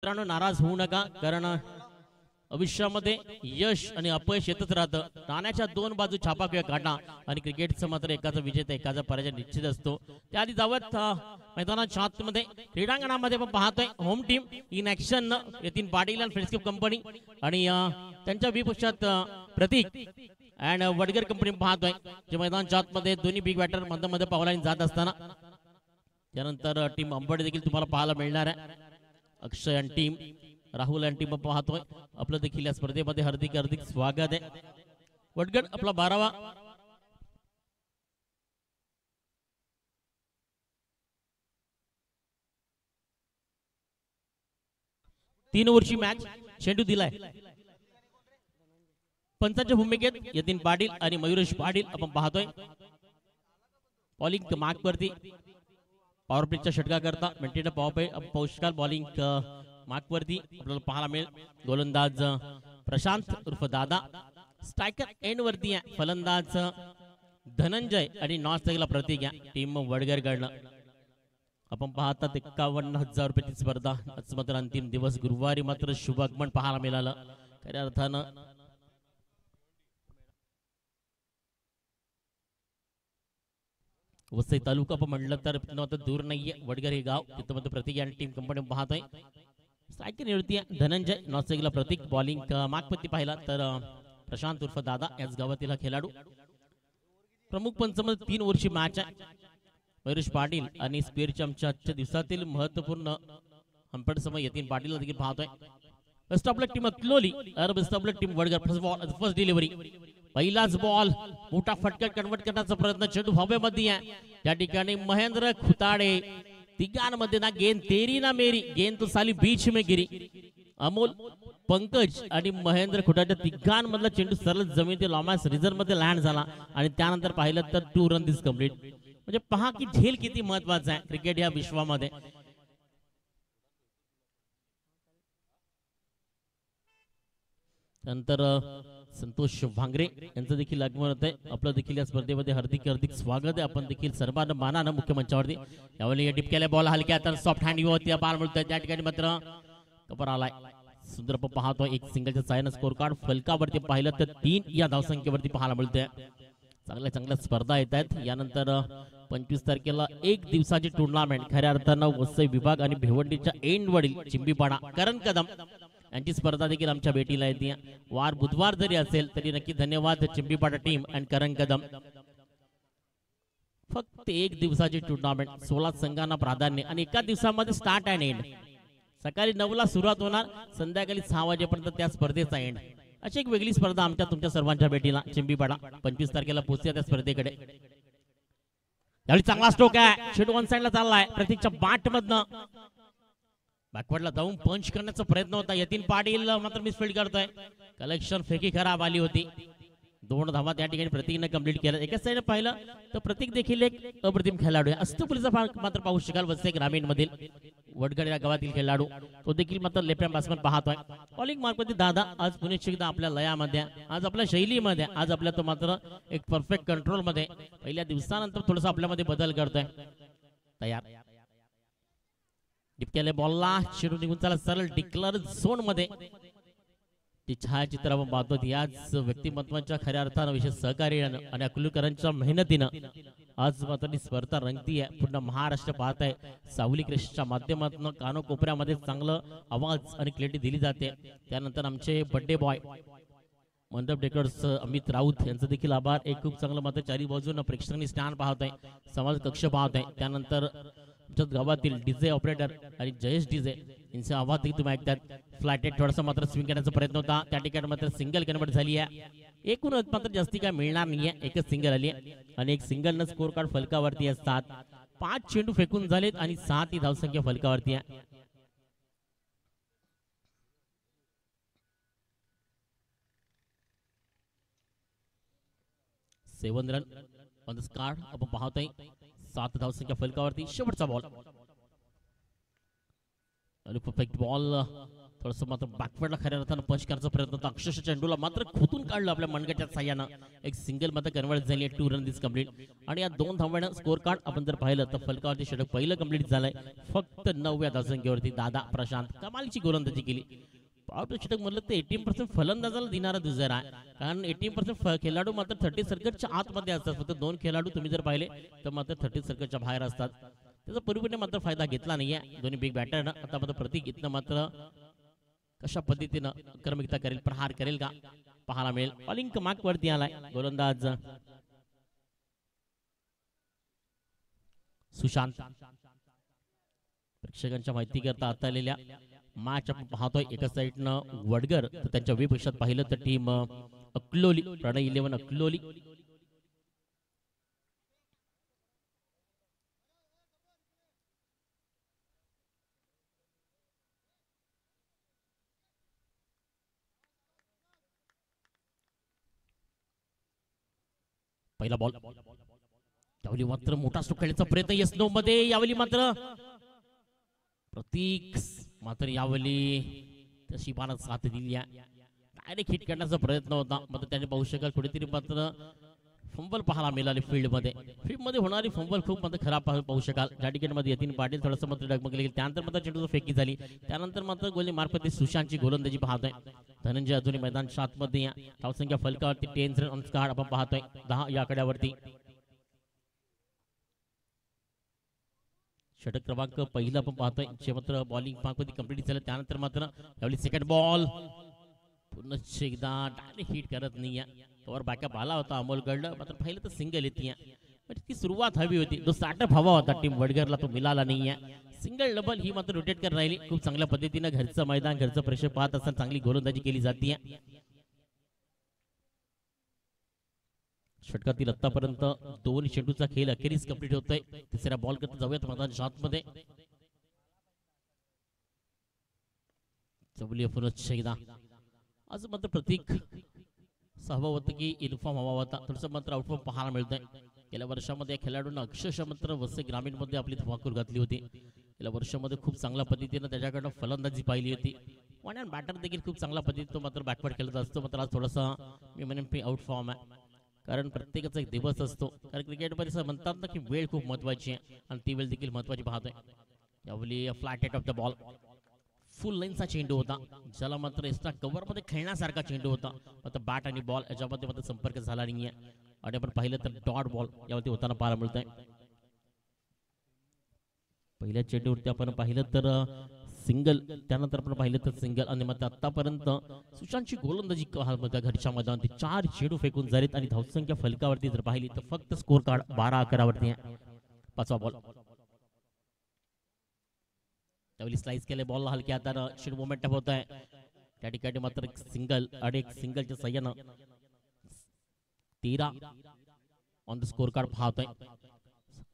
मित्रांनो नाराज होऊ नका, कारण आयुष्यामध्ये यश आणि अपयश येतच राहतं. नाण्याच्या दोन बाजू छापा किंवा काढा आणि क्रिकेटचं मात्र एकाचा विजेता एकाचा पराजय निश्चित असतो. त्याआधी जावत मैदानाच्या आतमध्ये क्रीडांगणामध्ये आपण पाहतोय home team in action Yatin Patil आणि फ्रेंड्स कंपनी आणि त्यांच्या विपक्षात प्रतीक अँड वडगर कंपनी पाहतोय, जे मैदानाच्या आतमध्ये दोन्ही बिग बॅटर मध्ये पावलाने जात असताना. त्यानंतर टीम अंबड देखील तुम्हाला पाहायला मिळणार आहे. अक्षय आणि टीम, राहुल आणि टीम पाहतोय. आपलं देखील या स्पर्धेमध्ये हार्दिक हार्दिक स्वागत आहे. वडगड आपला 12वा तीन ओव्हरची मॅच, चेंडू दिलाय पंचाच्या भूमिकेत यतीन पाटील आणि मयुरेश पाटील आपण पाहतोय. बॉलिंग मार्क वरती पॉवर प्लेच्या षटका करता मेंटेन पौष्टिक बॉलिंग मार्क वरती आपल्याला पाहायला मिळेल. गोलंदाज प्रशांत उर्फ दादा, स्ट्रायकर एंड वरती आहे फलंदाज धनंजय आणि नॉन स्ट्रायकला प्रतीक आहे टीम वडगर कडनं. आपण पाहतात 51,000 रुपयाची स्पर्धा. आज मात्र अंतिम दिवस, गुरुवारी मात्र शुभागमन पाहायला मिळालं. खऱ्या अर्थानं वसई तालुका पण म्हणलं तर दूर नाहीये वडगर हे गाव. तिथं मात्र प्रतीक आणि टीम कंपनी पाहतोय. स्ट्रायकर निवृत्ती धनंजय, नॉन स्ट्रायकला प्रतीक, बॉलिंग मागपत्ती पाहिला तर प्रशांत उर्फ दादा याच गावातील खेळाडू. प्रमुख पंचमध्ये 3 ओव्हरची मॅच आहे. मयुरेश पाटील आणि स्पेअरच्या आजच्या दिवसातील महत्वपूर्ण अंपट समय यतीन पाटील देखील पाहतोय. Best of luck team Akloli और best of luck team Vadgar. First delivery, पहिलाच बॉल, मोठा फटका कन्वर्ट करण्याचा प्रयत्न, चेंडू हवेमध्ये आहे. या ठिकाणी महेंद्र खुताडे तिघांमध्ये ना गेंद तेरी ना मेरी, गेंद तो साली बीच में गिरी. अमोल, पंकज आणि महेंद्र खुटाच्या तिघांमधला चेंडू सरळ जमिनीत लॉमॅस रिझर्व मध्ये लँड झाला आणि त्यानंतर पाहिलं तर 2 रन दिस कंप्लीट. म्हणजे पहा की झेल किती महत्वाचा आहे क्रिकेट या विश्वामध्ये. नंतर संतोष भांगरे यांचं देखील आगमन होत आहे. आपलं देखील या स्पर्धेमध्ये हार्दिक हार्दिक स्वागत आहे. आपण देखील सर्वांना मानानं मुख्य मंचावरती. यावेळी टिपक्याला बॉल हलक्या तर सॉफ्ट हँड होती, बाल मिळतोय त्या ठिकाणी मात्र कपर आलाय. सुंदर पाहतो एक सिंगलच्या सायन स्कोर कार्ड फलकावरती पाहिलं तर 3 या धावसंख्येवरती पाहायला मिळतोय. चांगल्या चांगल्या स्पर्धा येत आहेत. यानंतर 25 तारखेला 1 दिवसाची टुर्नामेंट खऱ्या अर्थानं वसई विभाग आणि भिवंडीच्या एंड वडील चिंबीपाडा करण कदम यांची स्पर्धा देखील आमच्या भेटीला येते. वार बुधवार जरी असेल तरी नक्की धन्यवाद चिंबीपाडा टीम आणि करण कदम. फक्त 1 दिवसाची टुर्नामेंट, 16 संघांना प्राधान्य आणि एका दिवसामध्ये स्टार्ट अँड एंड. सकाळी 9ला सुरुवात होणार, संध्याकाळी 6 वाजेपर्यंत त्या स्पर्धेचा एंड. अशी एक वेगळी स्पर्धा आमच्या तुमच्या सर्वांच्या भेटीला चिंबीपाडा. 25 तारखेला पोहोचूया त्या स्पर्धेकडे. यावेळी चांगला स्ट्रोक आहे, शेडू वन साइडला चाललाय. प्रतीकच्या बाट मधनं बॅकवर्डला जाऊन पंच करण्याचा प्रयत्न होता. यतीन पाटील मात्र मिसफील्ड करतोय. कलेक्शन फेकी खराब आली होती. 2 धावा त्या ठिकाणी प्रतीकने कंप्लीट केल्या. एकाच साईडने पाहिलं तर प्रतीक देखील एक अप्रतिम खेळाडू आहे. अस्तपुरीचा मात्र पाहू शकाल वसई ग्रामीण मधील वडगड या गावातील खेळाडू. तो देखील मात्र लेफ्ट हँड बॅट्समन पाहतोय. बॉलिंग मार्कमध्ये दादा आज पुण्यात एकदा आपल्या लयामध्ये, आज आपल्या शैलीमध्ये, आज आपल्या तो मात्र एक परफेक्ट कंट्रोल मध्ये. पहिल्या दिवसानंतर थोडंसं आपल्यामध्ये बदल करतोय. तयार टिपक्याला बॉलला चेंडू निघून चला सरळ डिक्लेअर झोन मध्ये. ती छायाचित्र आपण पाहतो. याच व्यक्तिमत्वाच्या खऱ्या अर्थानं विशेष सहकार्यानं आणि अकलूकरांच्या मेहनतीनं आज मात्र स्पर्धा रंगती आहे. पूर्ण महाराष्ट्र पाहत आहे. सावली क्रेस्टच्या माध्यमातून कानोकोपऱ्यामध्ये चांगलं आवाज आणि क्लॅरिटी दिली जाते. त्यानंतर आमचे बर्थडे बॉय मंडप डेकर्स अमित राऊत यांचं देखील आभार. एक खूप चांगलं मात्र चारी बाजून प्रेक्षकांनी स्टँड पाहत आहे, समाज कक्ष पाहत आहे. त्यानंतर गावातील डीजे ऑपरेटर आणि जयेश डीजे यांचा आवाज देखील तुम्ही ऐकतात. फ्लॅटेड थोडासा मात्र स्विंग करण्याचा प्रयत्न होता, त्या ठिकाणी मात्र सिंगल कन्वर्ट झाली आहे. एकूणच मात्र जास्ती काय मिळणार नाहीये, एकच सिंगल आली आहे आणि एक सिंगल न स्कोर कार्ड फलकावरती असतात. 5 चेंडू फेकून झालेत आणि 7 ही धावसंख्या फलकावरती आहे. सेवन रन ऑन द कार्ड आपण पाहतोय. 7 धावसंख्या फलकावरती. शेवटचा बॉल आणि परफेक्ट बॉल थोडंसं मात्र बॅकवर्डला खऱ्या अर्थानं पंच करण्याचा प्रयत्न होता. अक्षरशः चेंडूला मात्र खोदून काढलं आपल्या मनगटाच्या साह्यानं. एक सिंगल मध्ये कन्वर्ट झाली आहे. 2 रन दिस कंप्लीट. आणि या 2 धावांना स्कोर कार्ड आपण जर पाहिलं तर फलकावरती षटक पहिलं कंप्लीट झालंय. फक्त 9व्या धावसंख्येवरती दादा प्रशांत कमालीची गोलंदाजी केली. पॉवर षटक म्हटलं तर 18% फलंदाजाला देणारा दुजरा आहे. कारण 18% खेळाडू मात्र 30 सर्कलच्या आतमध्ये असतात. फक्त 2 खेळाडू तुम्ही जर पाहिले तर मात्र 30 सर्कलच्या बाहेर असतात. त्याचा पूर्वीने मात्र फायदा घेतला नाहीये दोन्ही बिग बॅटरनं. आता मात्र प्रतीक इथनं मात्र कशा पद्धतीनं आक्रमकता करेल, प्रहार करेल का पाहायला मिळेल. बॉलिंग मार्क वरती आलाय गोलंदाज सुशांत. प्रेक्षकांच्या माहिती करता आता आलेल्या मॅच आपण पाहतोय. एका साईडनं वडगर तर त्यांच्या विपक्षात पाहिलं तर टीम अकलोली, प्रणय 11 अकलोली. पहिला बॉल यावेळी मात्र मोठा स्ट्रोक खेळण्याचा प्रयत्न यस्नो मध्ये. यावेळी मात्र प्रतीक मात्र यावेळी तशी पानात साथ दिली आहे. डायरेक्ट हिट करण्याचा प्रयत्न होता मात्र त्याने पाहू शकाल कुठेतरी मात्र फंबल पाहायला मिळाली. फील्डमध्ये होणारी फंबल खूप मात्र खराब पाहू शकाल. ज्या ठिकाणी यतीन पाटील थोडंसं मात्र डगमगले गेले. त्यानंतर मात्र चेंडूची फेकी झाली. त्यानंतर मात्र गोली मार्फत सुशांतची गोलंदाजी पाहतोय. धनंजय अजूनही मैदान 7 मध्ये या. धावसंख्या फलकावरती 10 रन ऑन स्कोर आपण पाहतोय 10 या आकड्यावरती. षटक क्रमांक पहिला आपण पाहतोय जे मात्र बॉलिंग पाकमध्ये कंप्लीट झालं. त्यानंतर मात्र यावेळी सेकंड बॉल पुन्हा एकदा डायरेक्ट हिट करत नाही. कवर बॅकअप आला होता अमोल गड मात्र पहिलं तर सिंगल येते. ती सुरुवात हवी होती. जो स्टार्टअप हवा होता टीम वडगरला तो मिळाला नाहीये. सिंगल डबल ही मात्र रोटेट करत राहिली. खूप चांगल्या पद्धतीनं घरचं मैदान घरचं प्रेशर पाहत असताना चांगली गोलंदाजी केली जाते. षटकातील आतापर्यंत 2 चेंडूचा खेळ अखेरीस कंप्लीट होतोय. तिसऱ्या बॉल करता जाऊयात मैदान 7 मध्ये. चवली पुनश्च एकदा आज मात्र प्रतीक हवा होतं की युनिफॉर्म हवा होता. थोडंसं मात्र आउटफॉर्म पाहायला मिळतंय. गेल्या वर्षामध्ये या खेळाडूंना अक्षरशः मात्र वसई ग्रामीण मध्ये आपली धमाकूर घातली होती. गेल्या वर्षामध्ये खूप चांगल्या पद्धतीनं त्याच्याकडनं फलंदाजी पाहिली होती. आणि बॅटर देखील खूप चांगल्या पद्धतीने तो मात्र बॅकवर्ड खेळत असतो. मात्र आज थोडासा मी म्हणेन आउट फॉर्म आहे. कारण प्रत्येकाचा एक दिवस असतो. कारण क्रिकेटमध्ये असं म्हणतात ना की वेळ खूप महत्वाची आहे आणि ती वेळ देखील महत्वाची पाहतोय. यावेळी flat head of the ball फुल लाईनचा चेंडू होता. ज्याला मात्र एक्स्ट्रा कव्हर मध्ये खेळण्यासारखा चेंडू होता. मात्र बॅट आणि बॉल याच्यामध्ये मात्र संपर्क झाला नाहीये. आणि आपण पाहिलं तर डॉट बॉल यावरती होताना पाहायला मिळतंय. पहिल्या चेंडूवरती आपण पाहिलं तर सिंगल, त्यानंतर आपण पाहिलं तर सिंगल. आणि मात्र आतापर्यंत सुशांतची गोलंदाजी घरच्या मैदानावरती 4 चेंडू फेकून झालेत. आणि धावसंख्या फलकावरती जर पाहिली तर फक्त स्कोर कार्ड 12-11 वरती आहे. 5वा बॉल त्यावेळी स्लाइस केले. बॉलला हलक्या हातानं शीट मोमेंट होत आहे. त्या ठिकाणी मात्र एक सिंगल आणि एक सिंगलच्या सहाय्यानं 13 ऑन द स्कोर कार्ड पाहतोय.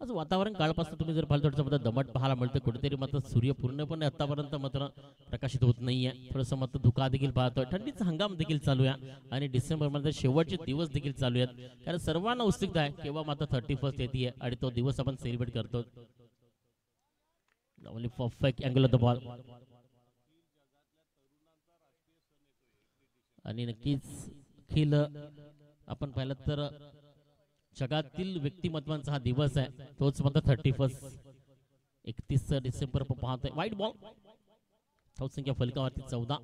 आज वातावरण काळपासून तुम्ही जर पाहिलं थोडंसं दमट पाहायला मिळतं. कुठेतरी मात्र सूर्य पूर्णपणे आतापर्यंत मात्र प्रकाशित होत नाहीये. थोडंसं मात्र धुका देखील पाहतोय. थंडीचा हंगाम देखील चालू आहे आणि डिसेंबर मध्ये शेवटचे दिवस देखील चालू आहेत. कारण सर्वांना उत्सुकता आहे केव्हा मात्र 31st येते आणि तो दिवस आपण सेलिब्रेट करतो. Only perfect angle of the ball. आणि नक्कीच अखिल आपण पाहिलं तर जगातील व्यक्तिमत्वांचा हा दिवस आहे. तोच मात्र 31 31 डिसेंबर पाहतोय. वाईट बॉल धावसंख्या फलकावरती 14.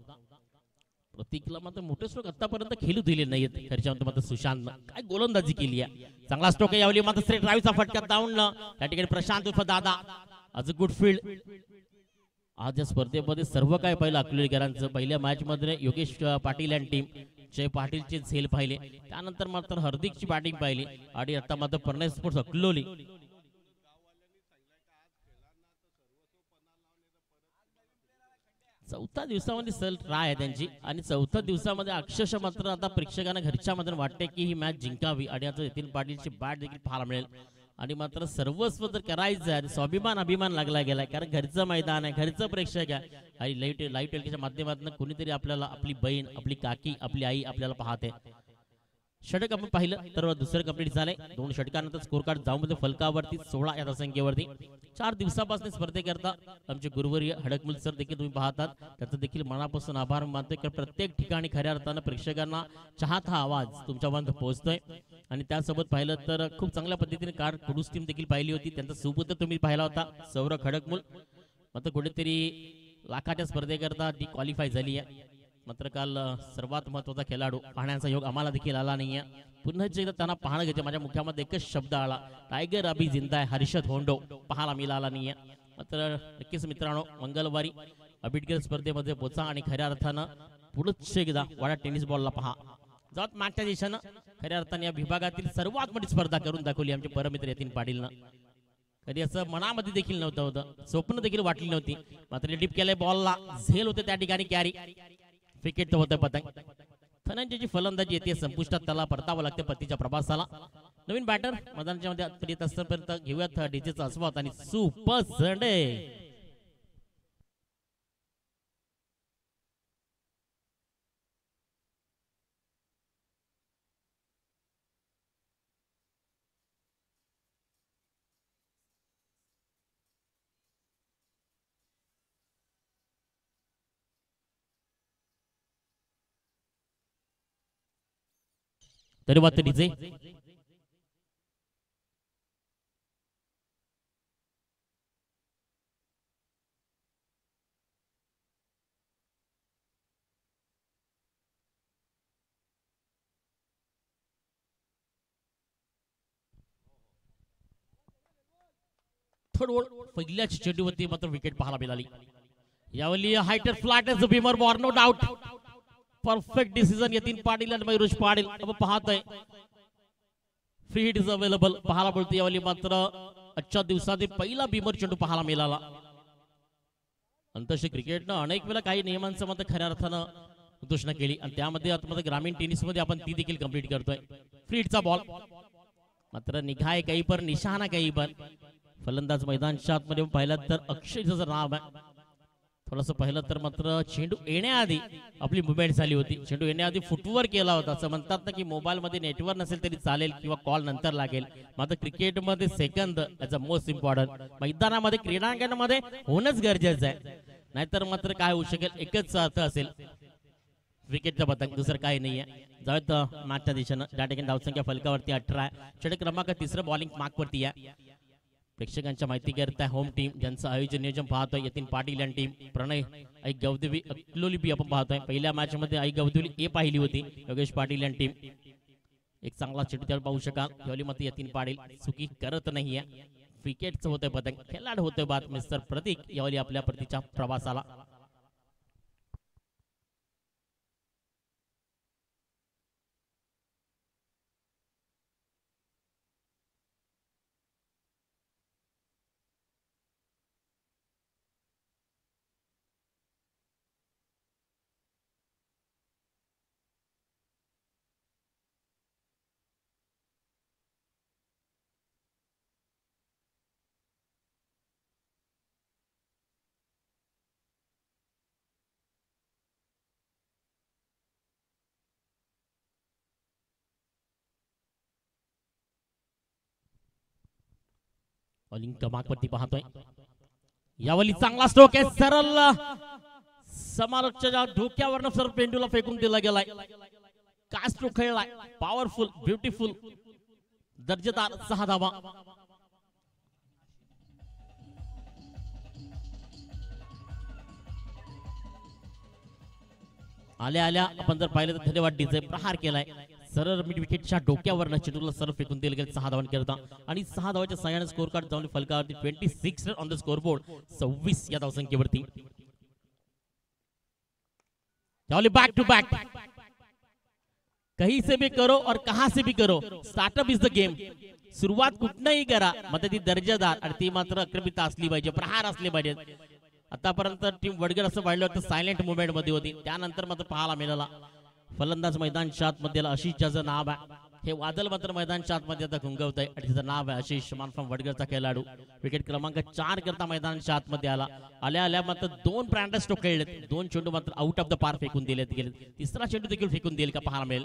प्रतीकला मात्र मोठे स्ट्रोक आतापर्यंत खेळू दिले नाहीत. खर्चामध्ये मात्र सुशांत काय गोलंदाजी केली आहे. चांगला स्ट्रोक आहे यावेळी मात्र स्ट्रेट ड्राईव्हचा फटका डाऊन. त्या ठिकाणी प्रशांत उर्फ दादा आज गुड फील्ड. आज या स्पर्धेमध्ये सर्व काय पाहिलं अकलूजकरांचं. पहिल्या मॅच मध्ये योगेश पाटील आणि टीम जय पाटीलचे झेल पाहिले. त्यानंतर मात्र हार्दिकची बॅटिंग पाहिली. आणि आता मात्र प्रणय स्पोर्ट्स अकलोली चौथ्या दिवसामध्ये सल ट्राय आहे त्यांची. आणि चौथ्या दिवसामध्ये अक्षरशः मात्र आता प्रेक्षकांना घरच्या मध्ये वाटते की ही मॅच जिंकावी. आणि आता नितीन पाटीलची बॅट देखील पाहायला मिळेल. आणि मात्र सर्वस्व जर करायचं आहे स्वाभिमान अभिमान लागला गेलाय. कारण घरचं मैदान आहे, घरचं प्रेक्षक आहे. आणि लाईव्ह टेलिकास्टच्या माध्यमातून कोणीतरी आपल्याला आपली बहीण, आपली काकी, आपली आई आपल्याला पाहते. षटक आपण पाहिलं तर दुसरं कंप्लीट झालंय. 2 षटकानंतर स्कोर कार्ड जाऊन फलकावरती 16 या संख्येवरती. 4 दिवसापासून स्पर्धेकरता आमचे गुरुवर्य हडकमुल सर देखील तुम्ही पाहतात, त्याचं देखील मनापासून आभार मानतोय. कारण प्रत्येक ठिकाणी खऱ्या अर्थानं प्रेक्षकांना चाहता आवाज तुमच्यापर्यंत पोहोचतोय. आणि त्यासोबत पाहिलं तर खूप चांगल्या पद्धतीने कार कुडूस टीम देखील पाहिली होती, त्यांचा सुपुत्र तुम्ही पाहिला होता सौरभ हडकमुल. मात्र कुठेतरी लाखाच्या स्पर्धेकरता ती क्वालिफाय झाली आहे. मात्र काल सर्वात महत्वाचा खेळाडू पाहण्याचा योग आम्हाला देखील आला नाहीये. पुन्हा एकदा त्यांना पाहणं घेते. माझ्या मुख्यामध्ये एकच शब्द आला, टायगर अभि जिंदा आहे. हर्षद होंडो पाहायला मिळाला नाहीये. मात्र नक्कीच मित्रांनो, मंगळवारी अबिटकर स्पर्धेमध्ये पोचा आणि खऱ्या अर्थानं पुढे एकदा वाडा टेनिस बॉलला पहा. जात मागच्या दिशेनं खऱ्या अर्थाने या विभागातील सर्वात मोठी स्पर्धा करून दाखवली आमचे परमित्र यतीन पाटीलनं. कधी असं मनामध्ये देखील नव्हतं होतं, स्वप्न देखील वाटली नव्हती. मात्र डिप केलंय बॉलला, झेल होते त्या ठिकाणी कॅरी. विकेट होतं पतंग. धनंजयची फलंदाजी येते संपुष्टात, त्याला परतावं लागते पतीच्या प्रवासाला. नवीन बॅटर मैदानाच्या मध्ये येत असतापर्यंत घेऊयात डीजेचा आस्वाद आणि सुपर संडे. तरी वाटत डीजे पहिल्याच चेंडूवरती मात्र विकेट पाहायला मिळाली. यावेळी हायटर फ्लॅट भीमर बॉर no doubt. Perfect decision Yatin Patil आणि मयुष पाटील. आपण पाहतोय फ्री हिट इज अवेलेबल पाहायला मिळते. यावेळी मात्र आजच्या दिवसातील पहिला भीमर चेंडू पाहायला मिळाला. अंतरराष्ट्रीय क्रिकेटनं अनेक वेळा काही नियमांचं मात्र खऱ्या अर्थानं घोषणा केली आणि त्यामध्ये आता ग्रामीण टेनिस मध्ये आपण ती देखील कंप्लीट करतोय. फ्री हिटचा बॉल मात्र निघाय काही पण निशाणा काही पण. फलंदाज मैदानच्या आतमध्ये पाहिलं तर अक्षयचं जर नाव आहे. थोडंसं पाहिलं तर मात्र चेंडू येण्याआधी आपली मुवमेंट झाली होती. चेंडू येण्याआधी फुटवर्क केला होता. असं म्हणतात ना की मोबाईल मध्ये नेटवर्क नसेल तरी चालेल किंवा कॉल नंतर लागेल, मात्र क्रिकेटमध्ये सेकंद याचा मोस्ट इम्पॉर्टंट. मैदानामध्ये क्रीडांगणामध्ये होणंच गरजेचं आहे, नाहीतर मात्र काय होऊ शकेल एकच अर्थ असेल विकेटचा पतंग, दुसरं काही नाहीये. जाऊयात मॅचच्या दिशेनं. ज्या ठिकाणी धावसंख्या फलकावरती 18 आहे. षटक क्रमांक 3 बॉलिंग मार्कवरती आहे. प्रेक्षकांच्या माहिती करताय होम टीम ज्यांचं आयोजन नियोजन पाहतोय यतीन पाटील यांनी टीम. प्रणय आई गवदेवी अकलोली बी आपण पाहतोय. पहिल्या मॅच मध्ये आई गवदेवी ए पाहिली होती. योगेश पाटील यांनी टीम. एक चांगला चेंडू त्यावर पाहू शकाल. यावेळी मात्र यतीन पाटील चुकी करत नाहीये. विकेटचं होतंय पतंग. खेळाडू होतोय बात मिस्टर प्रतीक यावेळी आपल्या प्रतीच्या प्रवासाला. बॉलिंग क्रमांकवरती पाहतोय. यावेळी चांगला स्ट्रोक आहे. सरळ समालोचकाच्या डोक्यावरनं सर पेंडूला फेकून दिला गेलाय. काय स्ट्रोक खेळलाय. पॉवरफुल, ब्युटिफुल, दर्जेदार 6 धावा. आल्या आल्या आपण जर पाहिलं तर धन्यवाद डीजे प्रहार केलाय. सरळ मिड विकेटच्या डोक्यावरनं चेंडूला सरळ फेकून दिलं गेलं 6 धावांकरता आणि 6 धावाच्या सहाय्याने स्कोर कार्ड जाऊन फलकावरती 26 run on the score board 26 या धावसंख्येवरती. बैक टू बैक, कहीं से भी करो और कहां से भी करो, स्टार्टअप इज द गेम. सुरुवात कुठनंही करा मात्र ती दर्जेदार आणि ती मात्र अक्रमिता असली पाहिजे, प्रहार असले पाहिजे. आतापर्यंत टीम वडगर असं पाहिलं होतं सायलेंट मुवमेंट मध्ये होती, त्यानंतर मात्र पाहायला मिळाला. फलंदाज मैदानच्या आतमध्ये आशिष ज्याचं नाव आहे, हे वादळ मात्र मैदानच्या आतमध्ये आता घुंगवत आहे आणि तिचं नाव आहे आशिष मानफ्रॉम वडगरचा खेळाडू. विकेट क्रमांक 4 करता मैदानाच्या आतमध्ये आला. आल्या आल्या मात्र 2 ब्रँड स्ट्रोक खेळले, 2 चेंडू मात्र आउट ऑफ द पार फेकून दिले गेले. तिसरा चेंडू देखील फेकून देईल का पाहायला मिळेल.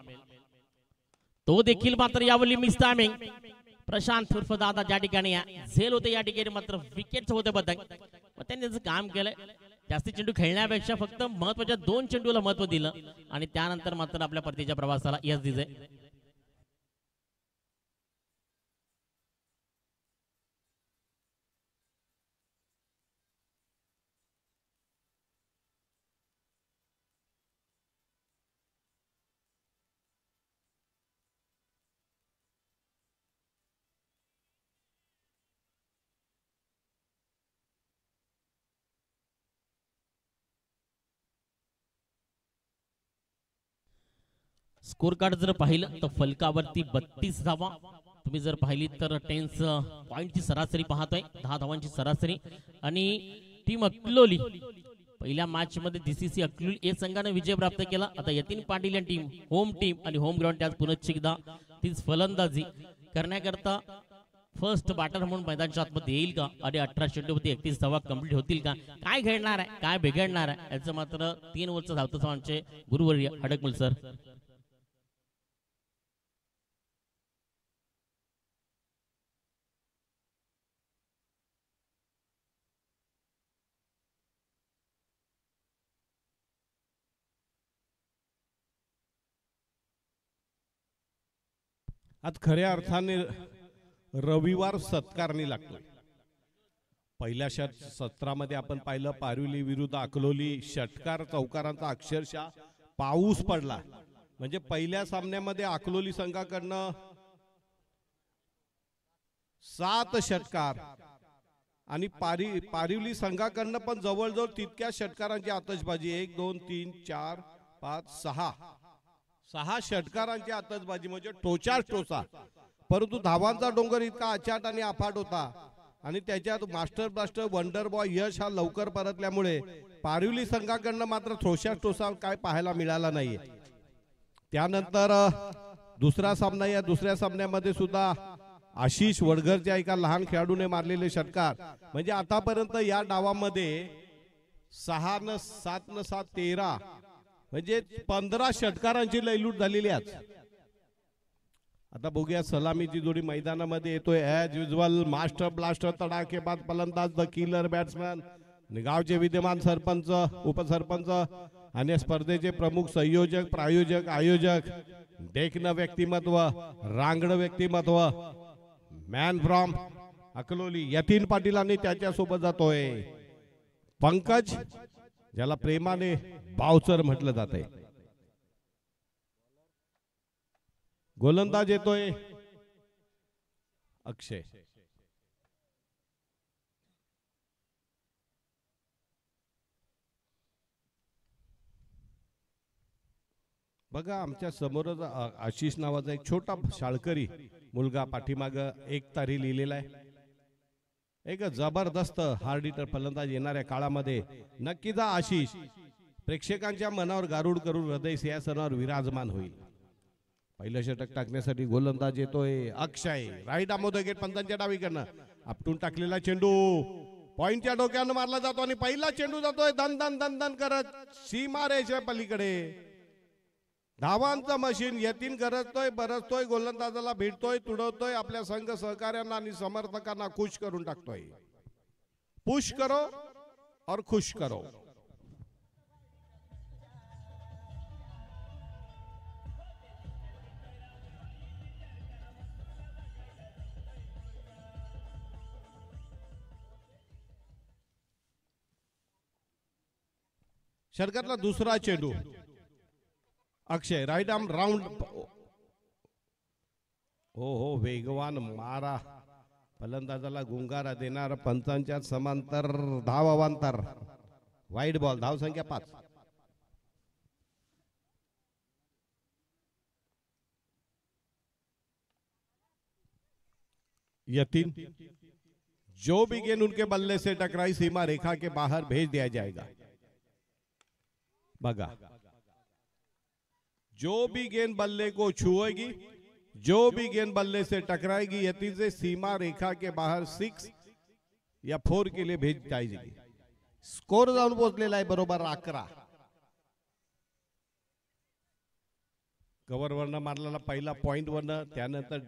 तो देखील मात्र यावली मिस टायमिंग. प्रशांत उर्फ दादा ज्या ठिकाणी झेल होते या ठिकाणी मात्र विकेट होते बदक. मग त्यांनी त्याचं काम केलंय. जास्ती चेंडू खेळण्यापेक्षा फक्त महत्वाच्या 2 चेंडूला महत्व दिलं आणि त्यानंतर मात्र आपल्या परतीच्या प्रवासाला यश दिले. स्कोर कार्ड जर पाहिलं तर फलकावरती 32 धावा. तुम्ही जर पाहिली तर 10 पॉइंटची सरासरी पाहतोय, 10 धावांची सरासरी. आणि टीम अकलोली पहिल्या मॅच मध्ये DCC अकलोली या संघाने विजय प्राप्त केला. आता यतीन पाटील या होम टीम आणि होम ग्राउंड त्याच पुन्हा एकदा तीच फलंदाजी करण्याकरता फर्स्ट बॅटर म्हणून मैदानाच्या आतमध्ये येईल का आणि 18 चेंडूमध्ये 31 धावा कंप्लीट होतील का, काय घडणार आहे, काय बिघडणार आहे याचं मात्र 3 ओव्हरचं धावतं आमचे गुरुवर्य हडकमुल सर. आज खऱ्या अर्थाने रविवार सत्कारणी लागतो. पहिल्या सत्रामध्ये आपण पाहिलं पारिवली विरुद्ध अकलोली, षटकार चौकारांचा अक्षरशः पाऊस पडला. म्हणजे पहिल्या सामन्यामध्ये अकलोली संघाकडनं 7 षटकार आणि पारिवली संघाकडनं पण जवळजवळ तितक्या षटकारांची आतषबाजी. 1 2 3 4 5 6 षटकारांची आतषबाजी म्हणजे टोचा टोचा. परंतु धावांचा डोंगर इतका अचाट आणि अफाट होता आणि त्याच्यात मास्टर ब्लास्टर वंडर बॉय यश हा लवकर परतल्यामुळे पारिवली संघाकडनं मात्र टोसा काय पाहायला मिळाला नाहीये. त्यानंतर दुसरा सामना, या दुसऱ्या सामन्यामध्ये सुद्धा आशिष वडघरच्या एका लहान खेळाडूने मारलेले षटकार म्हणजे आतापर्यंत या डावामध्ये 6 न 7 न 7 13 म्हणजे 15 षटकारांची लयलूट झालेली आहे. आता बघूया सलामीची जोडी मैदानामध्ये येतोय. ॲज युजल मास्टर ब्लास्टर तडाखेबाज फलंदाज द किलर बॅट्समॅन, गावचे विद्यमान सरपंच, उपसरपंच आणि स्पर्धेचे प्रमुख संयोजक, प्रायोजक, आयोजक, देखणं व्यक्तिमत्व, रांगण व्यक्तिमत्व, मॅन फ्रॉम अकलोली यतीन पाटील आणि त्याच्यासोबत जातोय पंकज, ज्याला प्रेमाने बावचर म्हटलं जाते. गोलंदाज येतोय अक्षय. बघा आमच्या समोरच आशिष नावाचा एक छोटा शाळकरी मुलगा पाठीमाग एक तारी लिहिलेला आहे. एक जबरदस्त हार्ड फलंदाज येणाऱ्या काळामध्ये नक्कीच आशिष प्रेक्षकांच्या मनावर गारुड करून हृदय सिंहासनावर विराजमान होईल. पहिलं षटक टाकण्यासाठी गोलंदाज येतोय अक्षय. राईट आमोद गेट पंतांच्या डावीकडनं आपटून टाकलेला चेंडू पॉइंटच्या डोक्यानं मारला जातो आणि पहिला चेंडू जातोय दन दन दन दन करत सीमा रेषे पलीकडे. धावांचं मशीन यतीन गरजतोय, बरसतोय, गोलंदाजाला भिडतोय, तुडवतोय, आपल्या संघ सहकार्यांना आणि समर्थकांना खुश करून टाकतोय. पुश करो और खुश करो. षटकातला दुसरा चेंडू अक्षय राईट आर्म राऊंड. हो वेगवान मारा, फलंदाजाला गुंगारा देणार, पंचांच्या समांतर धाव अवांतर. वाईड बॉल, धाव संख्या 5. यतीन, जो भी गेंद उनके बल्ले से टकराई सीमा रेखा के बाहर भेज दिया जाएगा. बघा, जो भी गेंद बल्ले को छुएगी, जो भी गेंद बल्ले से टकराएगी, यतीन से सीमा रेखा के बाहर 6 या 4 के लिए भेज जाएगी. स्कोर जाऊन पोहोचलेला आहे बरोबर 11. कव्हरवरनं मारलेला पहिला पॉइंटवरनं, त्यानंतर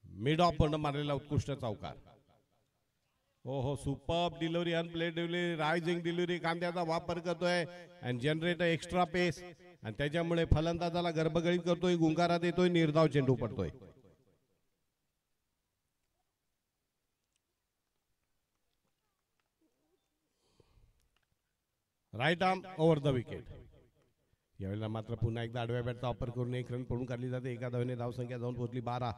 मिड ऑफ वरनं मारलेला उत्कृष्ट चौकार. हो हो, super delivery, unplayed delivery, rising delivery, कांद्याचा वापर करतोय आणि जनरेटर एक्स्ट्रा पेस, आणि त्याच्यामुळे फलंदाजाला गर्भगळीत करतोय, गुंगारात येतोय, निर्धाव चेंडू पडतोय. Right arm over the wicket. यावेळेला मात्र पुन्हा एकदा आडव्या बॅटचा वापर करून 1 रन पडून काढली जाते. एका धावेने धावसंख्या जाऊन पोहोचली 12.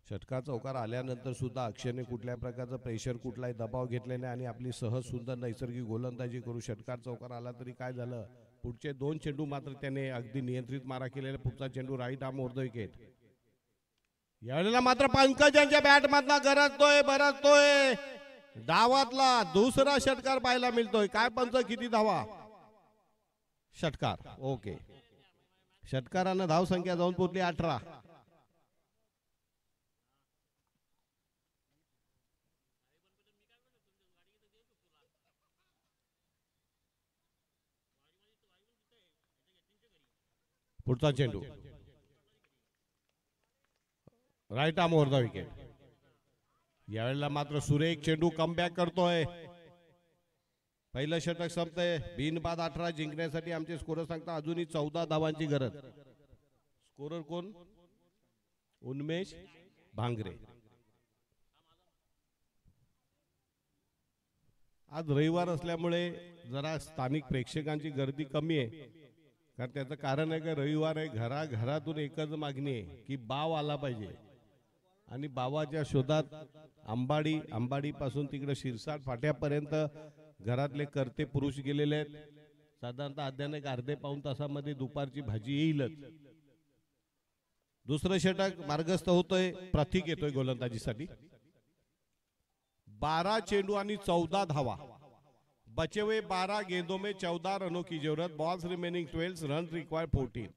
षटकार चौकार आल्यानंतर सुद्धा अक्षयने कुठल्या प्रकारचं प्रेशर, कुठलाही दबाव घेतले नाही आणि आपली सहज सुंदर नैसर्गिक गोलंदाजी करू षटकार चौकार आला तरी काय झालं, पुढचे 2 चेंडू मात्र त्याने अगदी नियंत्रित मारा केलेला. पुढचा चेंडू right arm over the wicket. यावेळेला मात्र पंकजांच्या बॅटमधला गरजतोय डावातला दुसरा षटकार पाहायला मिळतोय. काय पंच, किती धावा? षटकार. ओके, षटकारानं धावसंख्या जाऊन पोहोचली 18. पुढचा चेंडू right arm over the wicket. यावेळेला मात्र सुरेख चेंडू कमबॅक करतोय. पहिलं षटक संपतंय. बिनबाद 18 जिंकण्यासाठी आमचे स्कोरर सांगता अजूनही 14 धावांची गरज. स्कोरर कोण? उन्मेष भांगरे. आज रविवार असल्यामुळे जरा स्थानिक प्रेक्षकांची गर्दी कमी आहे. कारण त्याचं कारण आहे की रविवार आहे, घरातून एकच मागणी आहे की बाव आला पाहिजे. आणि बावाच्या शोधात अंबाडी पासून तिकडे शिरसाट फाट्यापर्यंत घरातले करते पुरुष गेलेले आहेत. साधारणतः अध्यान एक अर्धे पाऊण तासामध्ये दुपारची भाजी येईलच. दुसरं षटक मार्गस्थ होतोय. प्रतीक येतोय गोलंदाजीसाठी. 12 चेंडू आणि 14 धावा. बचे हुए 12 गेंदों में 14 रनों की जरूरत. Balls remaining 12, run required 14.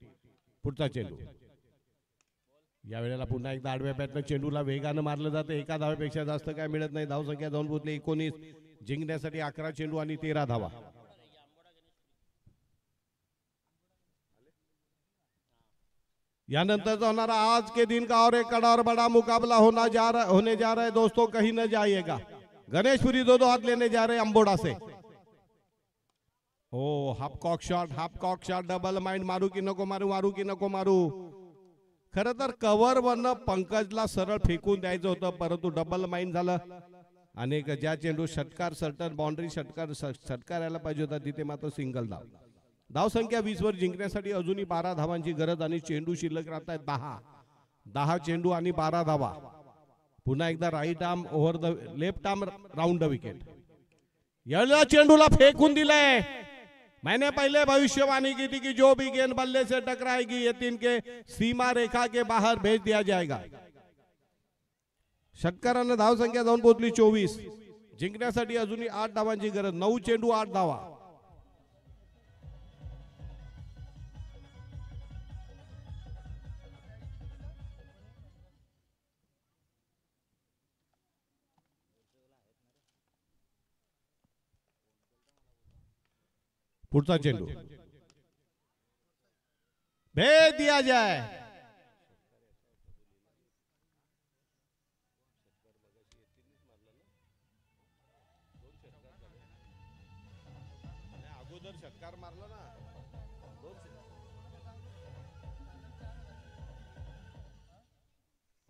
पुढचा चेंडू. यावेळेला पुन्हा एकदा आडव्या बॅटनं चेंडूला वेगानं मारलं जातं. एका धावेपेक्षा जास्त काय मिळत नाही. धावसंख्या जाऊन पोहोचली 19. जिंकण्यासाठी 11 चेंडू आणि 13 धावा. यानंतर होणारा आज के दिन का और एक कड़ा और बड़ा मुकाबला होने जा रहा है दोस्तों, कहीं न जाइएगा. गणेशपुरी 2 हाथ लेने जा रहे अंबोड़ा से. Oh half cock shot, double mind, मारू की नको मारू. खरं तर कव्हर वरनं पंकजला सरळ फेकून द्यायचं होतं, परंतु डबल माइंड झालं. अनेक ज्या चेंडू षटकार सर्टन बाउंड्री षटकार यायला पाहिजे होता तिथे मात्र सिंगल धाव. धावसंख्या 20 वर जिंकण्यासाठी अजूनही 12 धावांची गरज आणि चेंडू शिल्लक राहत आहेत 10 चेंडू आणि 12 धावा. पुन्हा एकदा right arm over the left arm round the wicket. याला चेंडूला फेकून दिलंय. मैंने पहले भविष्यवाणी की थी कि जो भी गेंद बल्ले से टकराएगी ये 3 के सीमा रेखा के बाहर भेज दिया जाएगा. षटकारानं धावसंख्या जाऊन पोहोचली 24. जिंकण्यासाठी अजूनही 8 धावांची गरज. 9 चेंडू 8 धावा. पुढचा चेंडू भेद दिया जाए. अगोदर षटकार मारला ना.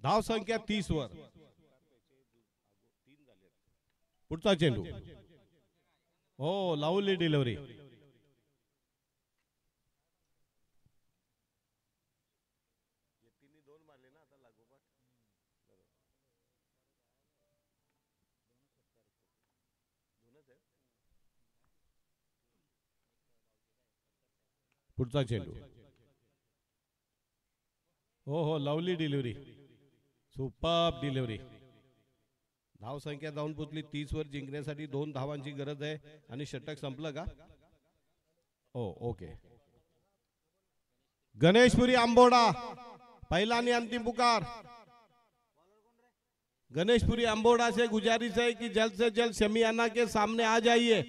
धाव संख्या 30 वर. पुढचा चेंडू. हो, लावली डिलिव्हरी. पुढचा चेंडू. हो, लवली डिलिव्हरी, सुपर डिलिव्हरी. धाव संख्या जाऊन पोचली 30 वर. जिंकण्यासाठी 2 धावांची गरज आहे आणि षटक संपलं का? हो, ओके. गणेशपुरी अंबोडा पहला आणि अंतिम पुकार. गणेशपुरी अंबोडा से गुजारिश है कि जल्द से जल्द शमियाना के सामने आ जाइए.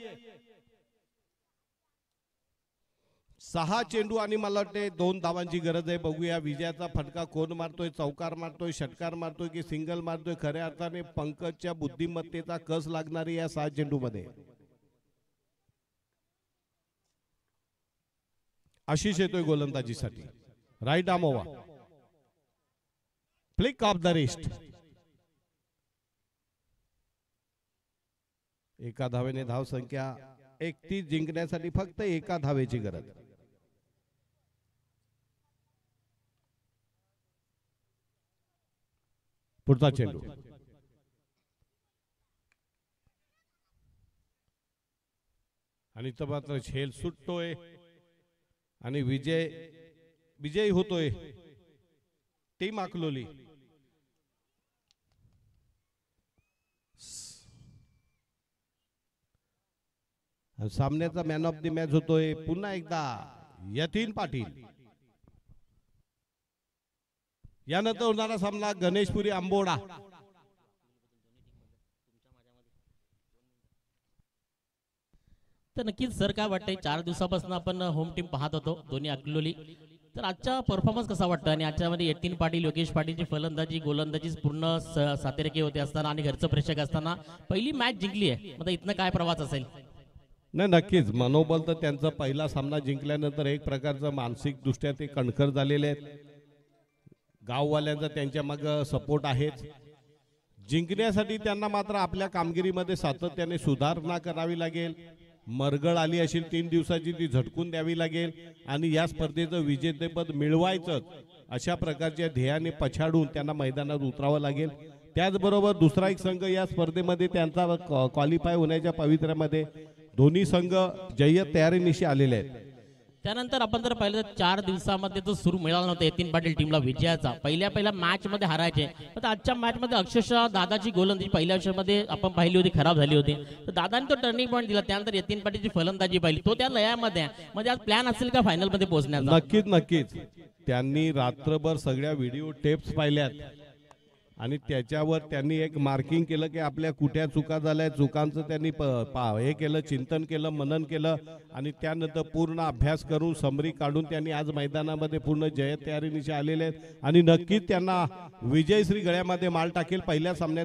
6 चेंडू आणि मला वाटते 2 धावांची गरज आहे. बघूया विजयाचा फटका कोण मारतोय, चौकार मारतोय, षटकार मारतोय की सिंगल मारतोय. खऱ्या अर्थाने पंकजच्या बुद्धिमत्तेचा कस लागणारी या 6 चेंडू मध्ये. आशिष येतोय गोलंदाजीसाठी. Right arm over, flick off the wrist. एका धावेने धाव संख्या 31 जिंकण्यासाठी फक्त एका धावेची गरज. पुढचा चेंडू आणि तो मात्र झेल सुटतोय आणि विजयी होतोय टीम अकलोली. सामन्याचा मॅन ऑफ द मॅच होतोय पुन्हा एकदा यतीन पाटील. यानंतर होणारा सामना गणेशपुरी आंबोडा. तर नक्कीच सर काय वाटतंय, 4 दिवसापासून आपण होम टीम पाहत होतो दोन्ही अकलोली. तर आजचा परफॉर्मन्स कसा वाटतं आणि आजच्यामध्ये यतीन पाटील, योगेश पाटीलची फलंदाजी गोलंदाजी पूर्ण सातेरके होते असताना आणि घरचं प्रेक्षक असताना पहिली मॅच जिंकली आहे. मग इथनं काय प्रवास असेल? नाही, नक्कीच मनोबल तर त्यांचा पहिला सामना जिंकल्यानंतर एक प्रकारचं मानसिक दृष्ट्या ते कणखर झालेले आहेत. गाववाल्यांचा त्यांच्या मागे सपोर्ट आहेच. जिंकण्यासाठी त्यांना मात्र आपल्या कामगिरीमध्ये सातत्याने सुधारणा करावी लागेल. मरगळ आली असेल 3 दिवसाची, ती झटकून द्यावी लागेल आणि या स्पर्धेचं विजेतेपद मिळवायचं अशा प्रकारच्या ध्येयाने पछाडून त्यांना मैदानात उतरावं लागेल. त्याचबरोबर दुसरा एक संघ या स्पर्धेमध्ये त्यांचा क्वालिफाय होण्याच्या पवित्र्यामध्ये दोन्ही संघ जय्यत तयारीनिशी आलेले आहेत. त्यानंतर आपण जर पाहिलं तर 4 दिवसामध्ये जो सुरू मिळाला नव्हता यतीन पाटील टीमला विजयाचा. पहिल्या मॅच मध्ये हारायचे, पण आजच्या मॅच मध्ये अक्षरशः दादाची गोलंदाजी पहिल्या वर्षामध्ये आपण पाहिली होती, खराब झाली होती. तर दादाने तो टर्निंग पॉईंट दिला. त्यानंतर यतीन पाटीलची फलंदाजी पाहिली, तो त्या लयामध्ये आहे. म्हणजे आज प्लॅन असेल का फायनल मध्ये पोहोचण्याचा? नक्कीच त्यांनी रात्रभर सगळ्या व्हिडिओ टेप्स पाहिल्यात आणि त्याच्यावर त्यांनी एक मार्किंग केलं की आपल्या कुठल्या चुका झाल्या, चुकांचं त्यांनी हे केलं, चिंतन केलं, मनन केलं आणि त्यानंतर पूर्ण अभ्यास करून समरी काढून त्यांनी आज मैदानामध्ये पूर्ण जय्यत तयारीनिशी आलेले आहेत आणि नक्कीच त्यांना विजयश्री गळ्यामध्ये माल टाकेल. पहिल्या सामन्यात